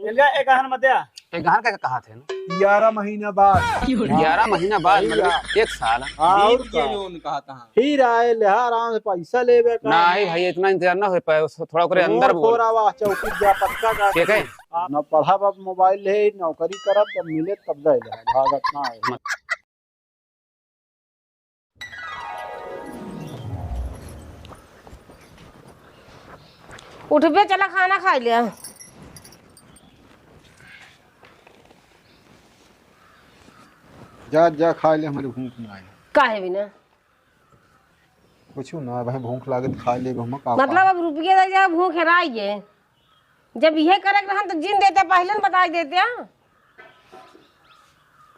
ग्यारह का कहा थे ना 11 महीना बाद 11 महीना बाद मतलब 1 साल और कहा था फिर आए ले आराम से पैसा लेवे का नहीं भाई इतना इंतजार ना हो पाए थोड़ा करे अंदर बोल फोरावा चौकी जा पक्का का ठीक है न पढ़ा बाप मोबाइल ले नौकरी करब तब मिले तब दे भागत ना है। उठबे चला खाना खा लिया। जा जा खा ले हमारे भूख ना आए काहे बिना कुछ ना भाई भूख लागे तो खा ले हम का मतलब अब रुपये दे जा भूख हेराइए जब ये करे रहन तो जिन देते पहले न बता देते हैं।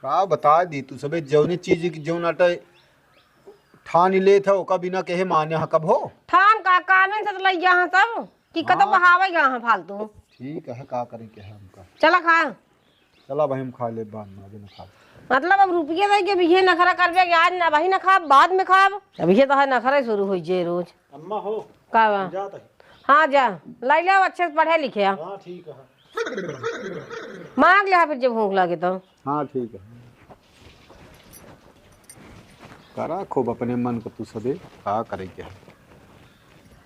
का बता दी तू सबे जौनी चीज की जौन अटे ठान ही ले था ओका बिना कहे माने हा कब हो ठान का कामें से तो लई यहाँ सब कि कतो बहावे यहाँ फालतू। ठीक है का करें के है हमका चला खा चला भाई हम खा ले बाद में अभी ना खा मतलब अब रुपये दे के भी ये नखरा करबे कि आज ना भाई ना खा बाद में खाब अब ये तो है नखरा शुरू हो जे रोज अम्मा हो का जा तक हाँ जा लाई ले अच्छे से पढ़े लिखे हां ठीक है मांग ले फिर जब भूख लगे तो। हाँ ठीक है करा खूब अपने मन को तू सबे का करे क्या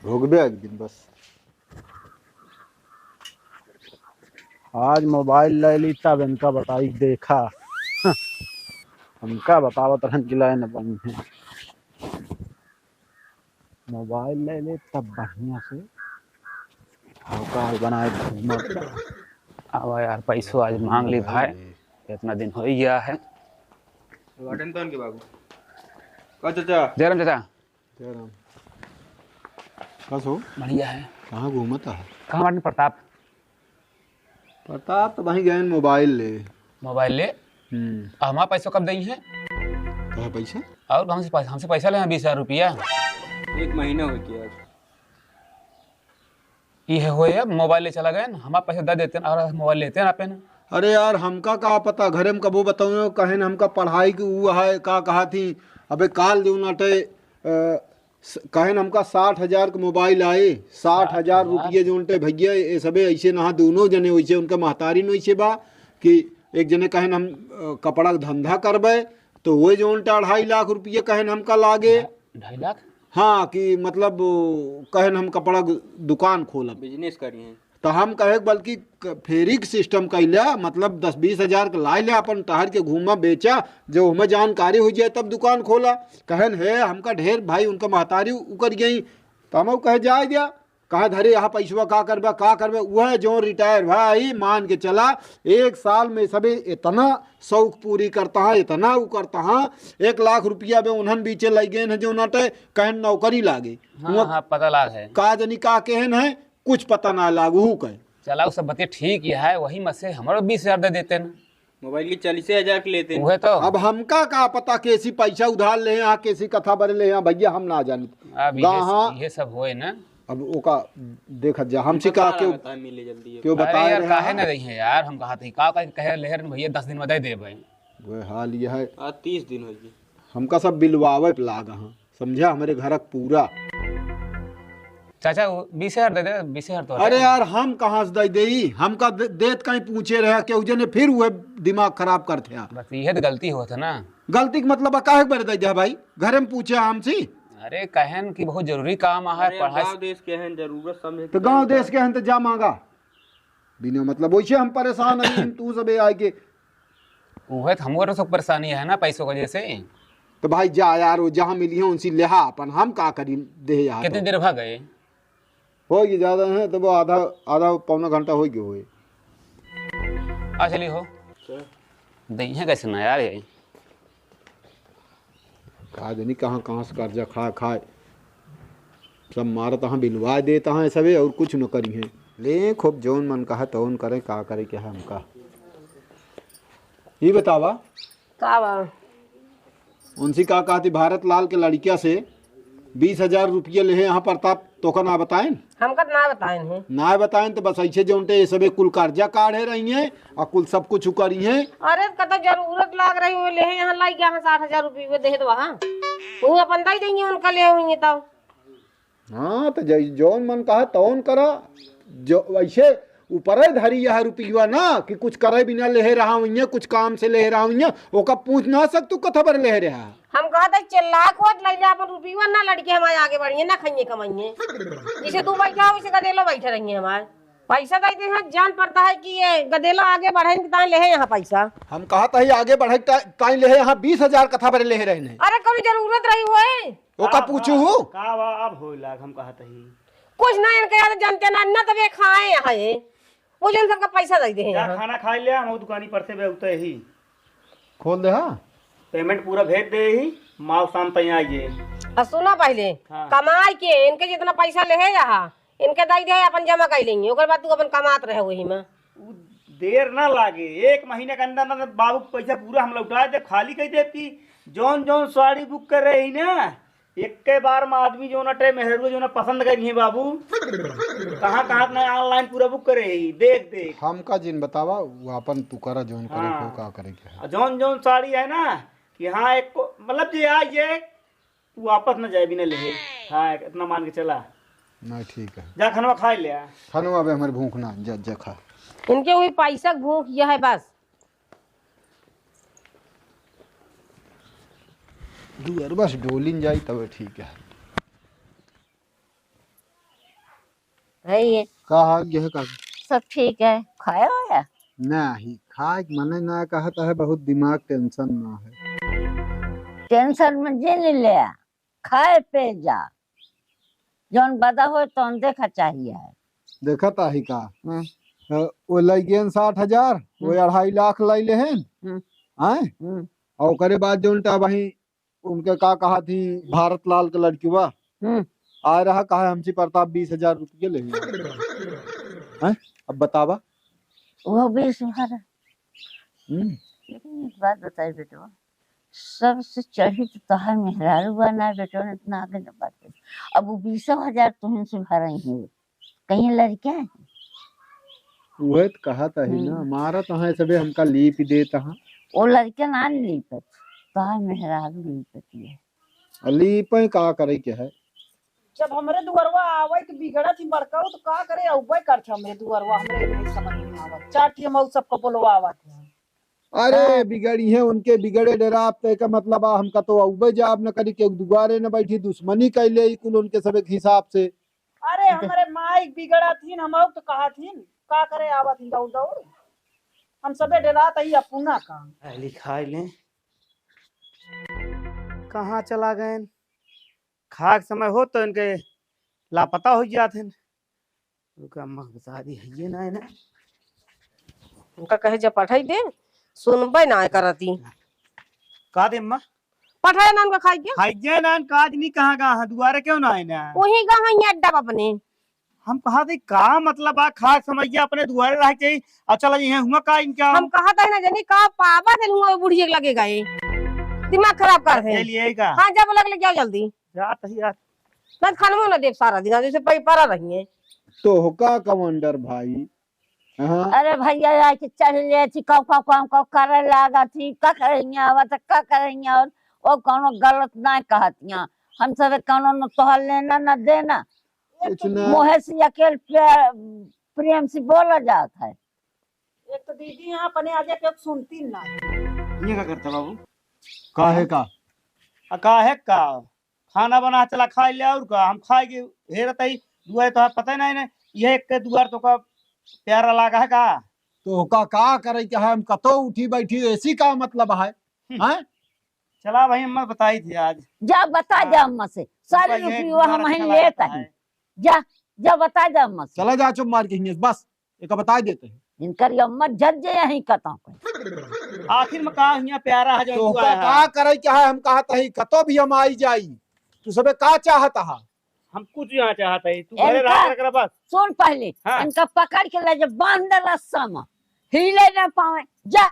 भोगबे एक दिन बस आज मोबाइल ले ली तब इनका बताई देखा हमका बतावत रहन जिलाए न बनी है मोबाइल ले ले तब बढ़िया से बनाए घूमत अब यार पैसों आज मांग ली भाई इतना दिन हो ही गया है। वाटन के बाबू का चाचा जयराम चाचा जयराम कस हो बढ़िया है कहाँ घूमता है कहाँ बाटन प्रताप प्रताप तो वहीं गए मोबाइल ले मोबाइल ले हमारा पैसा कब दी है कहा पैसा और हमसे पैसा लेना 20,000 रुपया 1 महीना हो गया ये हो मोबाइल ले चला गए हमारा पैसा दे देते हैं और मोबाइल लेते हैं आप ना। अरे यार हमका का पता घरे में कबो बताऊँ कहे न हमका पढ़ाई की वो है का कहा थी अबे काल जो नाटे कहे न हमका 60,000 का मोबाइल आए 60,000 रुपये जो उनटे भैया ये सबे ऐसे ना दोनों जने वैसे उनका महतारी न वैसे बा कि एक जने कहे न हम कपड़ा का धंधा करबे तो वो जो उनटे 2.5 लाख रुपये कहे न हमका लागे 2.5 लाख हाँ कि मतलब कहे न हम कपड़ा दुकान खोलब बिजनेस करिए तो हम कहे बल्कि फेरिक सिस्टम कैला मतलब 10-20 हजार के ला ले अपन टहर के घूमा बेचा जो हमें जानकारी हो जाए तब दुकान खोला कहन है हमका ढेर भाई उनका महतारी उकर गई तो हम कहे जाए दिया कहा धरे यहाँ पैसा का करबे वह जो रिटायर भाई मान के चला 1 साल में सभी इतना शौक पूरी करता है इतना वो करता है 1 लाख रुपया में उन्हन बीचे लग गए जो नाटे कहन नौकरी लागे हाँ, पता लाग है का जनी का कहन है कुछ पता ना लागू कहे चला सब बतिया ठीक ही है वही मत से हमारे 20,000 दे देते ना मोबाइल की 40,000 के लेते हैं वह तो अब हमका का पता कैसी पैसा उधार ले यहाँ कैसी कथा बने ले यहाँ भैया हम ना जाने अब ये सब होए ना अब ओका देखा जा हमसे का क्यों मिले जल्दी क्यों अरे बता यार रहे काहे ना रही है यार हम कहा थे का कहे लहर भैया 10 दिन में दे दे भाई वो हाल ये है आज 30 दिन हो गए हमका सब बिलवावे पे लागा हाँ समझा हमारे घर पूरा चाचा 20,000 दे दे 20,000 तो अरे यार हम कहाँ से दे हमका देत कहीं पूछे रहे के उजने फिर हुए दिमाग खराब करते हैं बस ये तो गलती होता ना गलती का मतलब काहे बारे दे दिया भाई घरे में पूछे हमसे अरे कहन की बहुत जरूरी काम है पढ़ाई गांव देश के हैं जरूरत समझ तो गांव देश के हैं तो जा मांगा बिना मतलब वैसे हम परेशान है तू सब आए के वह तो हमको सब परेशानी है ना पैसों की वजह से तो भाई जा यार वो जहाँ मिली है उनसे लेहा अपन हम का करी दे यार कितनी देर भाग गए होगी ज्यादा है तो वो आधा पौना घंटा हो गया हुए आ चली हो दही कैसे ना यार ये कहा जनी कहाँ से कर्जा खाए सब मारत हाँ बिलवा देता है सबे और कुछ न करी है ले खूब जौन मन कहा तौन करे का करे क्या है हमका ये बतावा का बा उनसी का कहती भारत लाल के लड़किया से 20,000 रुपये ले यहाँ प्रताप तो का ना बताएं हमका ना बताएं हैं ना बताएं तो बस ऐसे जो ये सबे कुल कर्जा काढ़े रही हैं और कुल सब कुछ करी हैं अरे कतो जरूरत लाग रही है ले यहाँ लाई यहाँ 60,000 रुपये दे दो वहाँ वो अपन दे देंगे उनका ले होंगे तब हाँ तो जौन मन कहा तौन करा जो वैसे ऊपर धरी यह रुपया ना कि कुछ करे बिना ले रहा हूँ, कुछ काम से ले रहा हूँ, ओका पूछ ना सक तू कथा पर ले रहा। हम कहा था चिल्ला को ले जा अपन रुपया ना लड़के हमारे आगे बढ़िए ना खाइए कमाइए, जिसे तू बैठा हो वैसे गदेलो बैठे रहिए हमारे पैसा देते हैं। जान पड़ता है कि ये गदेलो आगे बढ़े ताई ले यहाँ पैसा। हम कहा था आगे बढ़े ताई ले यहाँ 20,000 कथा पर ले रहे। अरे कभी जरूरत रही हुए ओका पूछू हूँ का अब हो लाग हम कहा ही कुछ ना इनके यार जानते ना ना तबे खाए यहाँ ये वो जन सबका पैसा दे दे क्या खाना खा लिया हम दुकानी पर से बेउते ही खोल दे। हाँ पेमेंट पूरा भेज दे ही माल शाम तक आइए। सुना पहले हाँ। कमाई के इनके जितना पैसा ले है यहाँ इनके दाई दे अपन जमा कर लेंगे ओकर बाद तू अपन कमात रहे वही में देर ना लागे 1 महीने के अंदर ना बाबू पैसा पूरा हम लौटा दे। खाली कह दे कि जौन जौन साड़ी बुक कर रहे ही ना एक के बार में आदमी जो ना टे मेहरू जो ना पसंद करी है बाबू कहाँ कहाँ ना ऑनलाइन पूरा बुक करे ही देख देख हमका जिन बतावा वो अपन तू करा जोन करे हाँ। को का करे के जौन जौन साड़ी है ना कि हाँ एक को मतलब जो आज ये तू वापस न जाए बिना ले। हाँ इतना मान के चला नहीं ठीक है जा खाना खा लिया खानो अबे हमारे भूख ना जा खा। इनके हुई पैसा भूख यह है बस। दूर बस डोलिन जाई तब ठीक है। है ये कहा यह का सब ठीक है। खाया होया नहीं खाए मने ना कहता है बहुत दिमाग टेंशन ना है। टेंशन में जे नहीं ले खाए पे जा जौन बदा हो तो देखा चाहिए है। देखा ताही का वो लगे 60,000 वो 2.5 लाख लाई ले हैं आए और करे बाद जो उल्टा वही उनके का कहा थी भारत लाल के लड़की वा आ रहा कहा हमसे प्रताप 20,000 रुपये ले हैं। अब बतावा वो 20 भर। लेकिन एक बात बताइए बेटो सबसे चढ़ी तो तोहर मेहरारू बना बेटो ने इतना आगे न बात कर। अब वो 20,000 तुम से भर रही हो कहीं लड़कियां हैं वह तो कहा था ही ना हमारा तो है सबे हमका लीप ही देता है वो लड़कियां ना लीपत तोहर मेहरारू लीपती है। लीप का करे के है। जब हमरे दुअरवा आवे के बिगड़ा थी बड़का तो का करे औबे कर छ हमरे दुअरवा हमरे नहीं समझ में आवत चाटी हम सबको बोलवा आवत है। अरे बिगड़ी है उनके बिगड़े डरा पे का मतलब हमका तो औबे जाब न करी के दुआरे न बैठी दुश्मनी कैले कुल उनके सब हिसाब से। अरे हमरे माई बिगड़ा थी हम तो कहा थी का करे आवत थी दौड़ दौड़ हम सबे डरा तई अपना काम लिखाई ले कहाँ चला गए खाक समय हो तो इनके लापता हो जाते हैं। उनका अम्मा बता दी है ये ना है ना उनका कहे जब पठाई दे सुनबे ना करती का दे अम्मा पठाए नान का खाई के खाइए ना काज नहीं कहाँ कहाँ दुआरे क्यों ना है ना वही कहा अड्डा अपने हम कहा थे का मतलब आ खाक समझिए अपने दुआरे रह के अच्छा लगे हुआ का इनका हम कहा था ना जनी का पावा थे हुआ बुढ़िया लगेगा ये दिमाग खराब कर दे चलिएगा। हाँ जब लग जाओ जल्दी जात ही यार ना खानवो ना देव सारा दिन जैसे पैपारा रही है तो का कमांडर भाई। हाँ अरे भैया आए के चढ़ ले थी कौ करे लागा थी का करेंगे आवत का करेंगे और वो कोनो गलत ना कहतियां हम सब कोनो न तोहर लेना न देना कुछ ना मोहे से अकेल प्रेम से बोला जाता है। एक तो दीदी यहाँ अपने आगे के सुनती ना ये क्या करता बाबू काहे का का है का खाना बना चला खा लिया और का हम खाए के हेरत ही दुआरे तो पता नहीं ना ये एक के दुआर तो का प्यारा लागा है का तो का करे के है हम कतो उठी बैठी ऐसी का मतलब है हैं। चला भाई अम्मा बताई थी आज जा बता जा अम्मा से सारे रुपये हम ही लेता है जा बता जा अम्मा से चला जा चुप मार के बस एक बता देते हैं इनकर अम्मा जज यही कता आखिर में का हिया प्यारा है जो तो दुआ है। का करे के है हम कहता ही कतो भी हम आई जाई तू सबे का चाहता है हम कुछ यहाँ चाहते हैं तू घरे रह कर बस सुन पहले हाँ। इनका पकड़ के ले जा बांध दे रस्सा में हिले ना पावे जा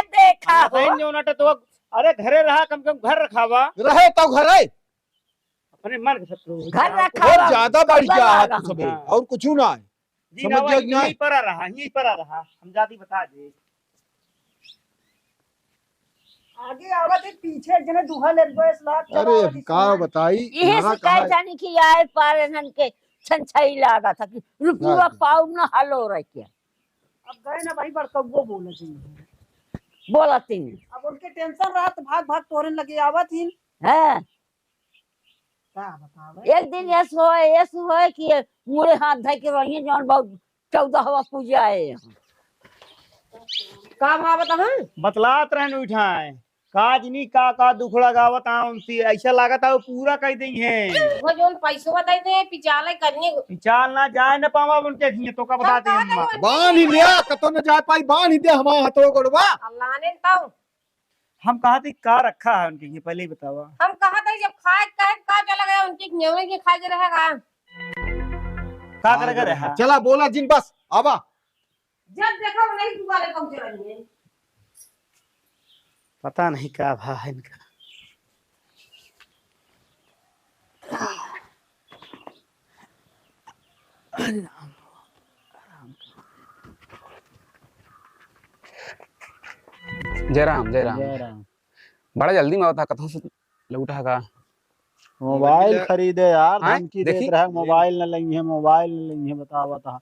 देखा हो सही जो नट तो अरे घरे रहा कम घर रखावा रहे तो घरे अपने मन के शत्रु घर रखा बहुत ज्यादा बढ़ गया है हाँ। तू सबे और कुछ ना है जी समझ ना गया कि नहीं? यहीं पर रहा यहीं पर रहा हम जाती बता दे आगे आवत है पीछे जने दुहा ले बस लाख अरे का बताई यही हमारा शिकायत आने की आए पारे नन के छनछाई लागा था कि रुपया पाऊ न हलो रह के अब गए ना भाई बड़का वो बोले चाहिए। बोला तीन अब उनके टेंशन रहा तो भाग भाग तोरन लगे आवत ही। है। क्या बतावे एक दिन ऐस होए कि मुड़े हाथ धइ के रहिए जौन बहुत 14वां पूजा है। का भाव बता हाँ? बतलात रहन उठाए काजनी का दुख लगावत उनसे ऐसा लागत है वो पूरा कह दी है। वो जोन पैसो बताई थे पिचाले करने चाल ना जाए न पावा उनके लिए तो का बता दी हम बांध ही लिया कतो न जा पाई बांध ही दे हमारा हथो गोड़वा। अल्लाह ने ताऊ हम कहा थी का रखा है उनके लिए पहले ही बतावा। हम कहा था जब खाए कहे का चला गया उनकी न्योने की खाए के रहेगा का करेगा रहा चला बोला जिन बस आवा। जब देखा वो नहीं दुआरे पहुंच रही है। पता नहीं क्या भा है इनका। जय राम जय राम। बड़ा जल्दी में होता कथों से लौटा का मोबाइल खरीदे यार हाँ, धमकी देखी? देत रहा मोबाइल न लई है मोबाइल न लई है बतावत हा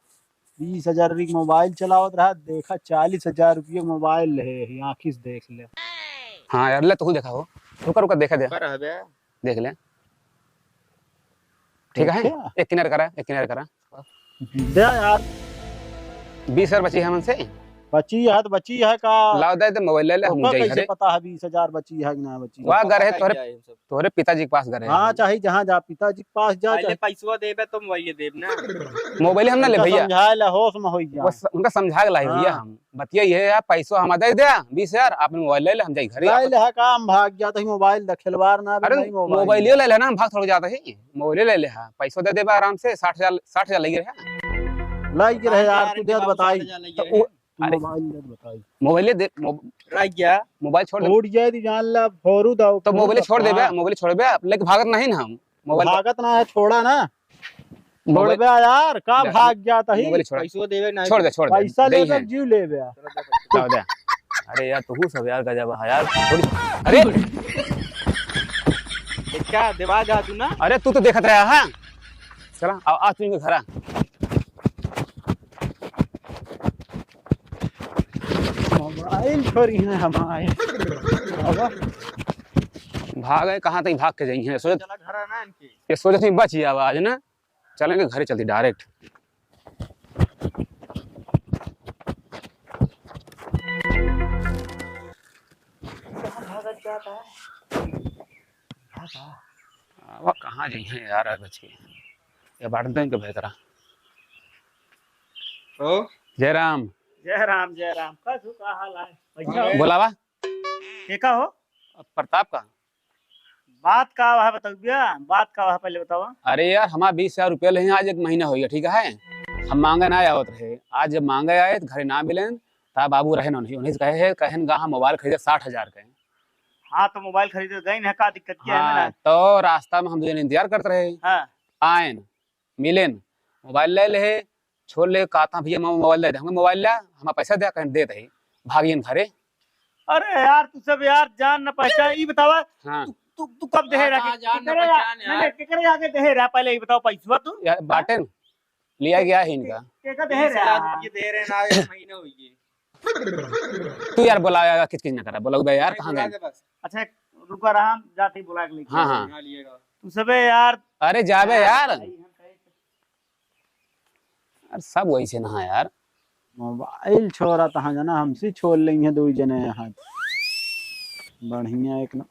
20,000 रुपये मोबाइल चलावत रहा देखा 40,000 रुपये मोबाइल है आँखी से देख ले। हाँ यार ले तू देखा हो रुका रुका देखा दे देख ले ठीक है एक किनारे करा दे यार 20,000 बची है हमसे बची है का लाओ दे मोबाइल ले ले हम ओका जाई कैसे घरे पता है 20,000 बची है कि ना बची है? वहां घर है तोरे पिताजी के पास घर है। हाँ चाहे जहाँ जा पिताजी के पास जा चाहे पैसा देबे तो मोबाइल देब ना मोबाइल हम ना ले भैया समझाए ला होश में होई जा। उनका समझा के लाई भैया हम बतिया ये है पैसा हम दे दिया 20,000 आपने मोबाइल ले ले हम जाई घरे। लाई ले काम भाग गया तो मोबाइल खिलवाड़ ना अरे नहीं मोबाइल ले लेना भाग थोड़ा जाता है मोबाइल ले ले पैसा दे दे आराम से 60,000 लगी रहे लाई के रहे यार तू दे बताई अरे मोबाइल दे बताई मोबाइल दे रह गया मोबाइल छोड़ दे उड़ जाए तो जान ला फोरू दाओ तो मोबाइल छोड़ देबे मोबाइल छोड़ देबे लेके भागत नहीं ना हम मोबाइल भागत ना है छोड़ा ना छोड़ मोबाइल बे यार का भाग गया तही मोबाइल छोड़ पैसा देबे ना छोड़ दे पैसा ले दे सब जीव ले बे लाओ दे। अरे यार तू सब यार गजब है यार अरे क्या देवा जा तू ना अरे तू तो देखत रहा है चला आ तू इनके घर आ मोबाइल छोरी है हमारे भाग गए कहाँ तक भाग के जाई है सोच चला घर ना इनके ये सोच थी बची आवाज ना चलेंगे घरे चलती डायरेक्ट। वो कहाँ जाई है यार बची ये बात तो इनके बेहतरा। ओ जय राम जय राम का हाल है पैसा बोलावा का हो प्रताप का बात का है बताओ बात का है पहले बताओ। अरे यार हमारा 20,000 रुपया ले आज एक महीना हो गया ठीक है हम मांगे ना आवत रहे आज जब मांगे आए तो घरे ना मिले ता बाबू रहे उन्हीं से कहे कहन गा मोबाइल खरीदे 60,000 के। हाँ तो मोबाइल खरीदे गई ना का दिक्कत क्या है हाँ ना तो रास्ता में हम दोनों इंतजार करते रहे हाँ आयन मिलेन मोबाइल ले ले छोड़ ले कहता भैया मोबाइल दे हम मोबाइल ले हमारा पैसा दे कहीं दे दे भागियन घरे। अरे यार तू सब यार जान न पहचान ये बतावा हाँ तू कब दे रहा केकरे आगे दे रहा पहले ये बताओ पैसा तू यार बाटन लिया गया है इनका केका दे रहा ये दे रहे ना एक महीना हो गए तू यार बुलाया किस किस ना करा बोला यार कहाँ गए। अच्छा रुका रहा हम जाते ही बुला के लेके हाँ हाँ तू सबे यार अरे जाबे यार सब वैसे ना यार मोबाइल छोड़ा तहाँ जाना हमसे छोड़ लेंगे दो जने यहाँ बढ़िया एक ना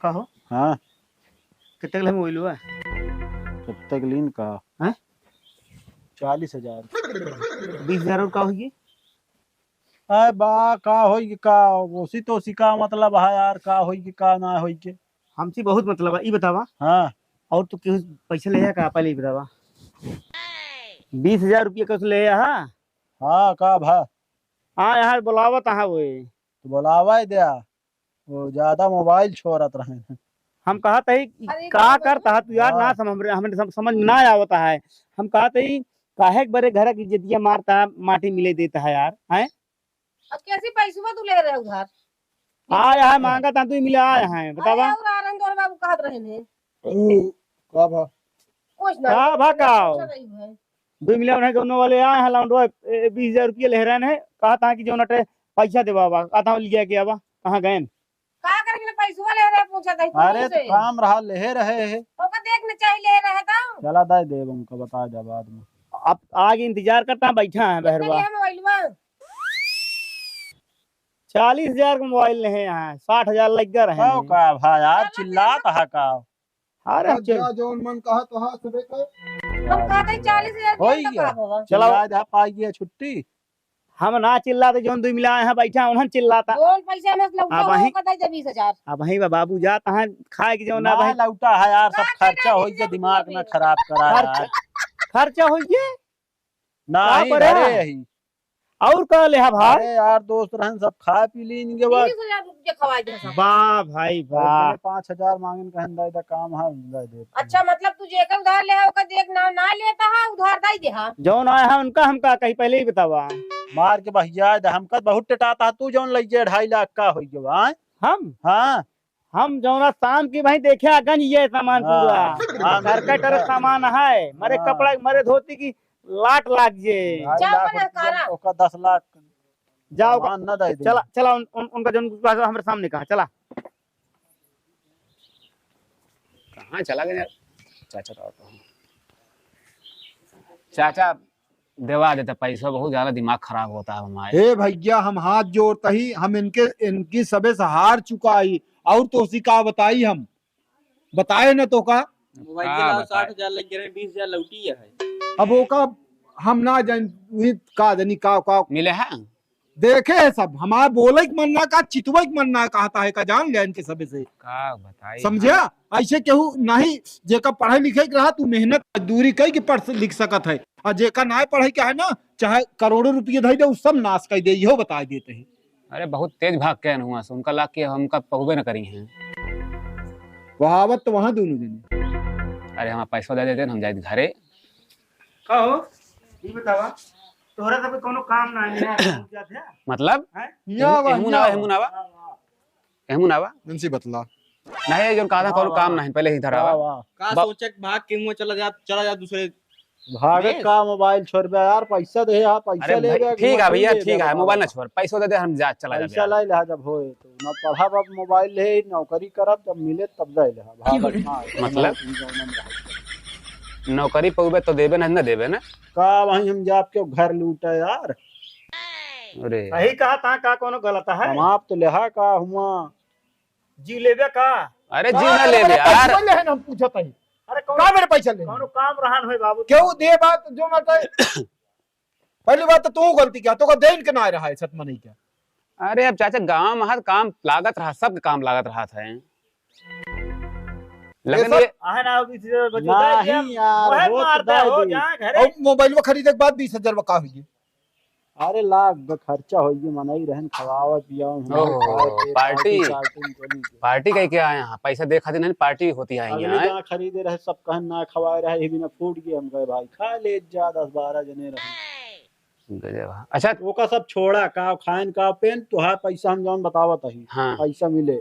कहो हाँ कितने के मोबाइल हुआ कब तक लीन का हैं? 40,000 20,000 का होगी अरे बा का होई का उसी तो उसी का मतलब है यार का होई का ना होई के हमसे बहुत मतलब है ये बतावा हाँ और तू क्यों पैसे ले का पहले ये बतावा 20,000 रुपये का ले हाँ हाँ का भा हाँ यार बुलावा तहाँ वो तो बुलावा ही दिया वो ज्यादा मोबाइल छोड़त रहे हैं हम कहा था अरे का करता तू यार ना हमें समझ ना आवता है हम कहा था काहे बड़े घर की जितिया मारता माटी मिले देता है यार हैं अब कैसे पैसवा तू ले रहे उधार आया है मांगा था तू मिले आया है बतावा अरे और आरंग और बाबू कहत रहे ने का भा पूछ ना का भकाओ पूछा नहीं है। 2 मिलियन है दोनों वाले आए हैं लाउंडो 20,000 रुपये ले रहे हैं कहा था कि जो नटे पैसा देवा बा कहा था लिया के आवा कहाँ गए का करके पैसा ले रहे पूछा था अरे तो काम रहा ले रहे है। ओका देखने चाहिए ले रहे था चला दे देव उनका बता जा बाद में। अब आगे इंतजार करता बैठा है बहरवा मोबाइल में 40,000 का मोबाइल है यहाँ 60,000 लग गया रहे का का भाई यार चिल्लाता है का अरे हम चल जोन मन कहा तो हाँ सुबह का हम कहते 40,000 हो का गया। काम होगा चलो। चला पाइए छुट्टी। हम ना चिल्लाते जो 2 मिला यहाँ बैठा उन्हें चिल्लाता जोन पैसे में लौटा अब वहीं- हो कहता 20,000 अब वहीं बाबू जा तहाँ खाए की जो ना ना भाई लौटा है यार सब खर्चा हो गया दिमाग ना खराब करा यार। खर्चा हो गया नहीं का करे? घरे ही। और कह ले भाई अरे यार दोस्त रहन सब खा पी लेंगे बस। 30,000 रुपया खवाई दे सब वाह भाई वाह 5,000 मांगन कहन दे काम है दे दे। अच्छा मतलब तू जेकर उधार ले है ओका देख ना ना लेता है उधार दई दे हा जौन आया है उनका हमका कहीं पहले ही बतावा मार के भैया हमका बहुत टटाता तू जौन लग जाए 2.5 लाख का हो गया हम हाँ हम जौना शाम की भाई देखे गंज ये सामान पूरा हाँ, करकट और सामान है मरे हाँ। कपड़ा मरे धोती की लाट लाग जे 2.5 जा लाख बना रुपया, कारा। ओका 10 लाख जाओ सामान न दे दे। चला चला उनका जौन हमारे सामने कहा चला कहाँ चला गया यार? चाचा का ऑटो है। चाचा देवा देता पैसा बहुत ज्यादा दिमाग खराब होता है हमारे हे भैया हम हाथ जोड़ता ही हम इनकी सबे से हार चुका ही और तो उसी का बताई हम बताए न तो का मोबाइल हाँ, के अलावा बताए। 60,000 लग गए 20,000 लौटी है अब वो का हम ना जान वही का जानी का मिले हैं देखे है सब हमारे बोले के मनना का चितवे के मनना कहता है का जान ले इनके सबे से का बताई समझा ऐसे केहू नहीं जेका पढ़े लिखे के रहा तू मेहनत मजदूरी कई के पढ़ लिख सकत है और जेका ना पढ़े के है ना चाहे करोड़ों रुपये धई दे उ सब नाश कर दे इहो बता देते हैं। अरे बहुत तेज भाग के हुआ से उनका लाग के हमका पहुबे न करी हैं वहावत तो वहां दोनों दिन अरे हम पैसा दे देते हम जाए घरे कहो ये बतावा तोहरा सब कोनो काम ना है मतलब एमुनावा इनसे बतला नहीं जो कहा था कोनो काम नहीं पहले ही धरा वाह, हुआ। वाह। का बा- सोचे कि भाग के मुंह चला जा दूसरे भागत का मोबाइल छोड़ बे यार पैसा दे यार पैसा अरे ले भाई, बे, ठीक है भैया ले ठीक बे, है बाबा। मोबाइल ना छोड़ पैसा दे दे हम जा चला पैसा जाए लाई लहा जब होए तो ना पढ़ा बाप मोबाइल ले नौकरी करब जब मिले तब जाए लहा भागत ना मतलब? नौकरी पहुबे तो देबे ना देबे ना का वहीं हम जाप के घर लूटे यार अरे सही कहा ता का कोनो गलत है हम आप तो लेहा का हुआ जी लेबे का अरे जी ना ले ले यार हम पूछत है अरे का कोनो मेरे पैसा ले कोनो काम रहन होई बाबू क्यों दे बात जो मत पहली बात तो तू गलती क्या तो का देन के ना रहा है सतमा नहीं क्या अरे अब चाचा गांव में काम लागत रहा सब काम लागत रहा था लेकिन ये आहे ना अभी से बचोता है नहीं यार ओहे हो तो मारता दे हो दी। जहां घरे और मोबाइल खरीदे के बाद 20,000 का हुई अरे लाख खर्चा हो गई मनाई रहन खवावा पिया ओहो, पार्टी। पार्टी कह के आए यहाँ पैसा दे खातिर नहीं पार्टी होती है अगले यहाँ जहाँ खरीदे रहे सब कहन ना खवाए रहे ये भी ना फूट गए हम गए भाई खा ले जा 10-12 जने रहे गजब है। अच्छा वो का सब छोड़ा का खान का पेन तुहार पैसा हम जौन बतावत ही हाँ पैसा मिले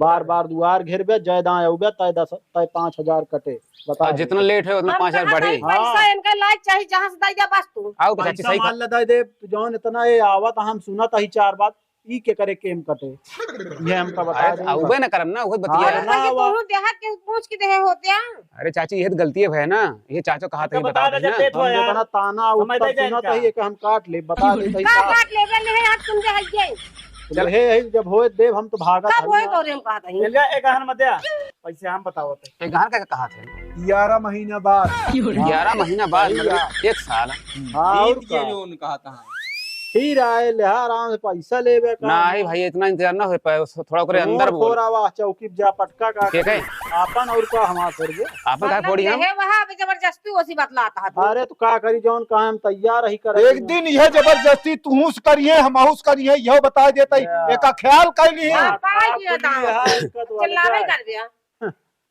बार बार दुआर घेरबे जय दाएं औबे तय 5,000 कटे बता और जितना लेट है उतना 5,000 बढ़े पैसा इनका लायक चाहिए जहां से दई जा बस तू आओ तो चाची पैसा सही मान लदा दे जौन इतना ये आवत हम सुनत ही 4 बात ई के करे केम कटे ये हमका बता दे उबे ना करम ना वही बतिया हाँ, ना, तू देहात के पूछ के देहे होते हैं अरे चाची ये तो गलती है ना ये चाचो कहा था बता बता दे ना जब हो हम यार जितना ताना समझ उत्तर दे जाए सुनत इनका। ही कि हम काट ले बता दे सही का का काट लेबे ले हाथ तुम दे हइये चल हे जब होए देव हम तो भागत कब होए हई तो रे हम कहत हई मिल गया एक आहन मत दे पैसे हम बतावत है एक घर का कहा थे 11 महीना बाद 11 महीना बाद मतलब 1 साल हां और बीत गया जो उन्होंने कहा था फिर आए ले आराम से पैसा लेबे का नहीं भाई इतना इंतजार ना हो पाए थोड़ा करे अंदर बोल थोड़ा वाह चौकी जा पटका का के कहे आपन और का हमार करबे आपन का फोड़ी हम है वहां पे जबरदस्ती ओसी बतलाता है अरे तो का करी जौन का हम तैयार ही करे एक दिन यह जबरदस्ती तूस करिए हमहुस करिए यह बता देते एक खेल कर लिए बाई दिया दाम चिल्लावे कर दिया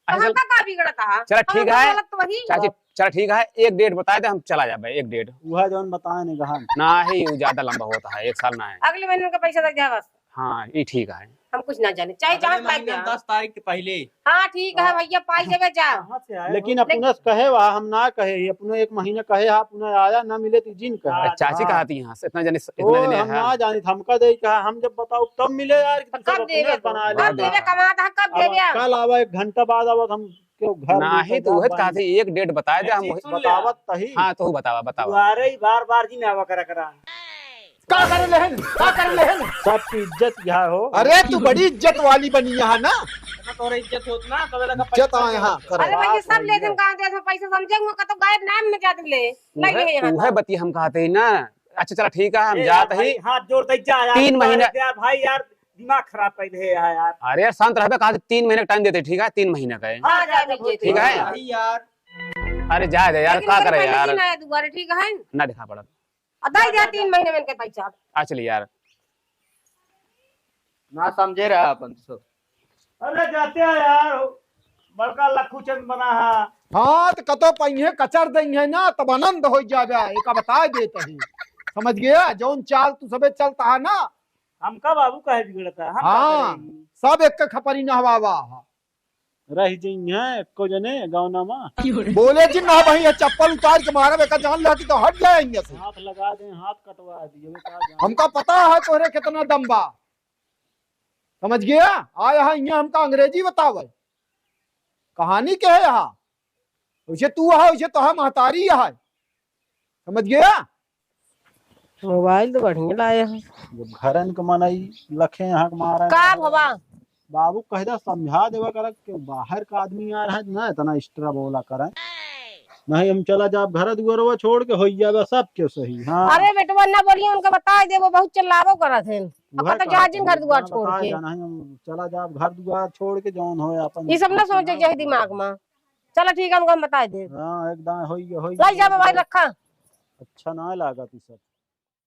अच्छा हमका का बिगड़ता है चलो ठीक है गलत तो वही चाची चल ठीक है एक डेट बता दे हम चला जाए एक डेट वह जौन बताए ने गहन ना ही वो ज्यादा लंबा होता है 1 साल ना है अगले महीने का पैसा तक जा बस हाँ ये ठीक है हम कुछ ना जाने चाहे जहाँ अगले महीने 10 तारीख के पहले। हाँ ठीक है भैया पाई जब जा कहाँ से आए लेकिन अपने से कहे वहा हम ना कहे अपने एक महीने कहे अपने आया ना मिले तो जिन कहे चाची कहा थी यहाँ से इतना ओ, जने हम ना जानी हमका दे कहा हम जब बताओ तब मिले यार कि कब सब देवे अपने बना ले कब देवे कमाता कब देवे अब कल आवा 1 घंटा बाद आवा हम क्यों घर नहीं तो वही कहा थी एक डेट बताए थे हम एक वही- चीज सुन ले। बतावत तही हाँ तो बतावा बतावा दुआरे ही बार बार जी नावा करा का करे लेहन का करे लेहन सबकी इज्जत यहाँ हो। अरे तू बड़ी इज्जत वाली बनी यहाँ ना तोरा इज्जत होत ना तबे लगा इज्जत आ यहाँ कर अरे भैया सब ले तुम कहाँ दे पैसा समझेंगे का तो गायब नाम में जाते ले ले यहाँ वह बती हम कहते ही ना। अच्छा चला ठीक है हम जाते ही हाथ जोड़ते जा यार 3 महीने- यार भाई यार दिमाग खराब कर दे यार अरे यार शांत रहे कहा 3 महीने का टाइम देते ठीक है 3 महीने का है। आ जा भैया ठीक है भाई यार अरे जा दे यार क्या करे यार दोबारा ठीक है ना दिखा पड़ा अदाई दे 3 महीने में इनके पैसा आ चलिए यार ना समझे रहा अपन सब। अरे जाते हैं यार बड़का लखू चंद बना है हाँ तो कतो पहिए कचर देंगे ना तब आनंद हो जावे एक बता देते ही समझ गया जौन चाल तू सबे चलता है ना हमका बाबू कहे बिगड़ता है हम का हाँ करें? सब एक के खपरी नहवावा रह जई है एको जने गाँव में बोले जी ना भाई ये चप्पल उतार के मारे बेका जान लगी तो हट जाएंगे से हाथ लगा दे हाथ कटवा दिए हमका पता है तोरे कितना दम बा समझ गया आया है यहाँ हमका अंग्रेजी बतावे कहानी के है यहाँ वैसे तू है वैसे तो है महतारी है समझ गया मोबाइल तो बढ़िया लाए हैं घरन के मनई लखे यहाँ के मारे का भवा बाबू कह दे समझा देवा कर कि बाहर का आदमी आ रहा है ना इतना एक्स्ट्रा बोला करे नहीं हम चला जाब घर दुआरवा छोड़ के हो जावे सब के सही। हाँ अरे बेटवा ना बोलिए उनका बता दे वो बहुत चिल्लावो करत हैं अब तो जहाजिन घर दुआर छोड़ के नहीं हम चला जाब घर दुआर छोड़ के जौन हो अपन ये सब ना सोचे जाए दिमाग में चलो ठीक है उनको हम बता दे हाँ एकदम हो लाई जा मोबाइल रखा अच्छा ना लागत ई सब।